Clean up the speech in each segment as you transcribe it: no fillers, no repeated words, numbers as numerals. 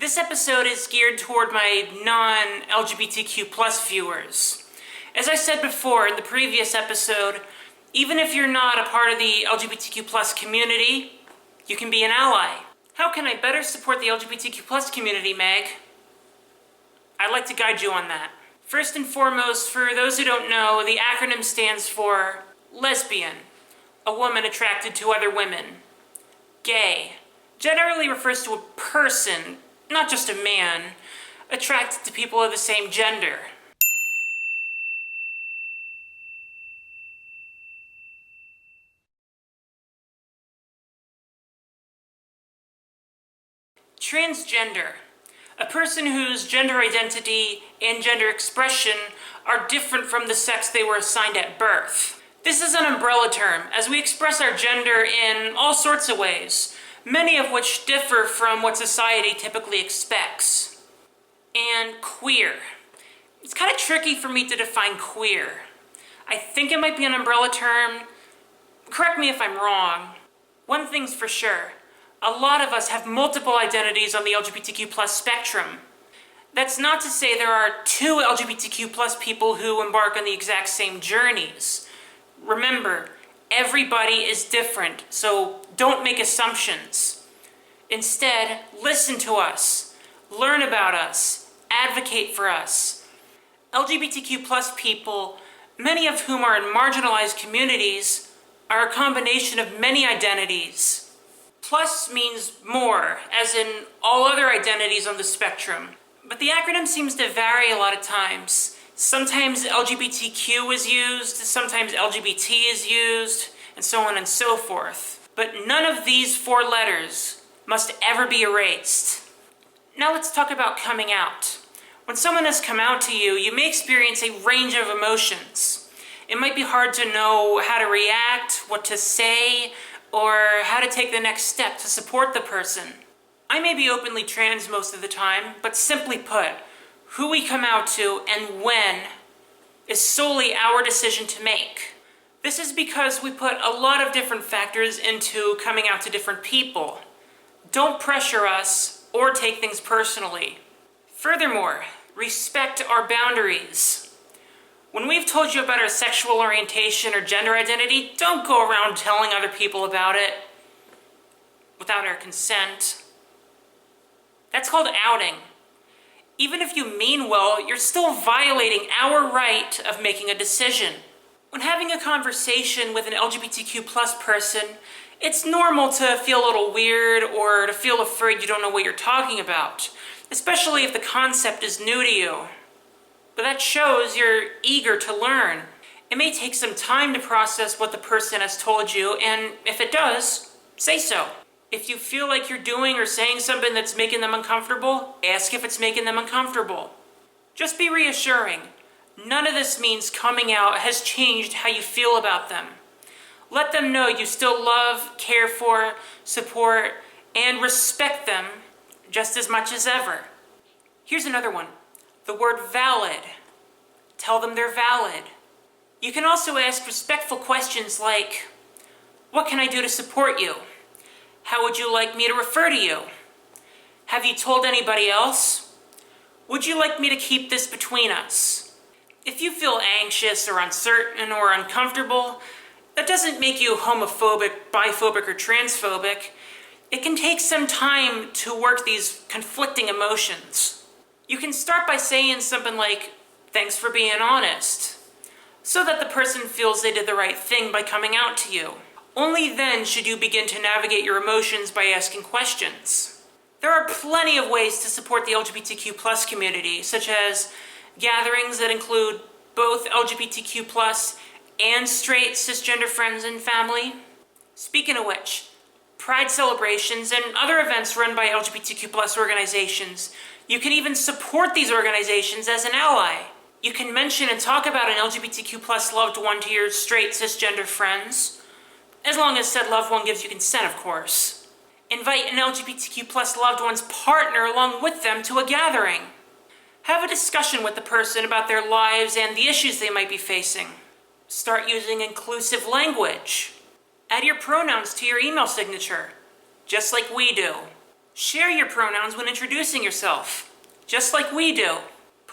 This episode is geared toward my non-LGBTQ plus viewers. As I said before in the previous episode, even if you're not a part of the LGBTQ plus community, you can be an ally. How can I better support the LGBTQ plus community, Meg? I'd like to guide you on that. First and foremost, for those who don't know, the acronym stands for lesbian, a woman attracted to other women. Gay generally refers to a person, not just a man, attracted to people of the same gender. Transgender, a person whose gender identity and gender expression are different from the sex they were assigned at birth. This is an umbrella term, as we express our gender in all sorts of ways, many of which differ from what society typically expects. And queer. It's kind of tricky for me to define queer. I think it might be an umbrella term. Correct me if I'm wrong. One thing's for sure, a lot of us have multiple identities on the LGBTQ plus spectrum. That's not to say there are two LGBTQ plus people who embark on the exact same journeys. Remember, everybody is different, so don't make assumptions. Instead, listen to us, learn about us, advocate for us. LGBTQ plus people, many of whom are in marginalized communities, are a combination of many identities. Plus means more, as in all other identities on the spectrum. But the acronym seems to vary a lot of times. Sometimes LGBTQ is used, sometimes LGBT is used, and so on and so forth. But none of these four letters must ever be erased. Now let's talk about coming out. When someone has come out to you, you may experience a range of emotions. It might be hard to know how to react, what to say, or how to take the next step to support the person. I may be openly trans most of the time, but simply put, who we come out to and when is solely our decision to make. This is because we put a lot of different factors into coming out to different people. Don't pressure us or take things personally. Furthermore, respect our boundaries. When we've told you about our sexual orientation or gender identity, don't go around telling other people about it without our consent. That's called outing. Even if you mean well, you're still violating our right of making a decision. When having a conversation with an LGBTQ plus person, it's normal to feel a little weird or to feel afraid you don't know what you're talking about, especially if the concept is new to you. But that shows you're eager to learn. It may take some time to process what the person has told you, and if it does, say so. If you feel like you're doing or saying something that's making them uncomfortable, ask if it's making them uncomfortable. Just be reassuring. None of this means coming out has changed how you feel about them. Let them know you still love, care for, support, and respect them just as much as ever. Here's another one. The word valid. Tell them they're valid. You can also ask respectful questions like, what can I do to support you? How would you like me to refer to you? Have you told anybody else? Would you like me to keep this between us? If you feel anxious or uncertain or uncomfortable, that doesn't make you homophobic, biphobic, or transphobic. It can take some time to work these conflicting emotions. You can start by saying something like, thanks for being honest, so that the person feels they did the right thing by coming out to you. Only then should you begin to navigate your emotions by asking questions. There are plenty of ways to support the LGBTQ plus community, such as gatherings that include both LGBTQ plus and straight cisgender friends and family. Speaking of which, pride celebrations and other events run by LGBTQ plus organizations. You can even support these organizations as an ally. You can mention and talk about an LGBTQ plus loved one to your straight cisgender friends, as long as said loved one gives you consent, of course. Invite an LGBTQ plus loved one's partner along with them to a gathering. Have a discussion with the person about their lives and the issues they might be facing. Start using inclusive language. Add your pronouns to your email signature, just like we do. Share your pronouns when introducing yourself, just like we do.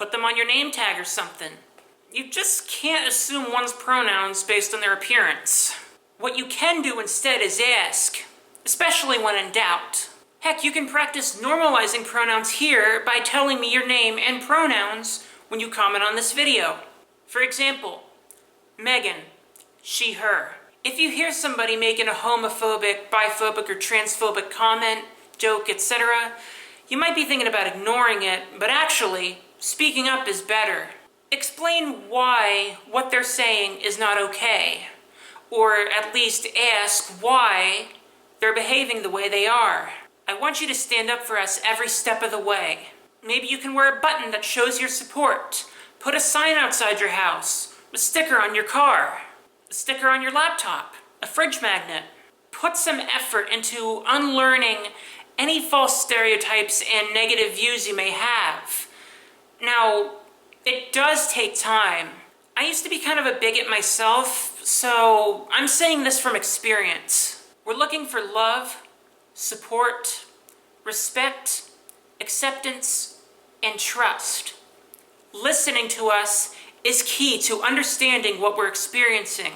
Put them on your name tag or something. You just can't assume one's pronouns based on their appearance. What you can do instead is ask, especially when in doubt. Heck, you can practice normalizing pronouns here by telling me your name and pronouns when you comment on this video. For example, Megan, she, her. If you hear somebody making a homophobic, biphobic, or transphobic comment, joke, etc., you might be thinking about ignoring it, but actually, speaking up is better. Explain why what they're saying is not okay, or at least ask why they're behaving the way they are. I want you to stand up for us every step of the way. Maybe you can wear a button that shows your support. Put a sign outside your house, a sticker on your car, a sticker on your laptop, a fridge magnet. Put some effort into unlearning any false stereotypes and negative views you may have. Now, it does take time. I used to be kind of a bigot myself, so I'm saying this from experience. We're looking for love, support, respect, acceptance, and trust. Listening to us is key to understanding what we're experiencing.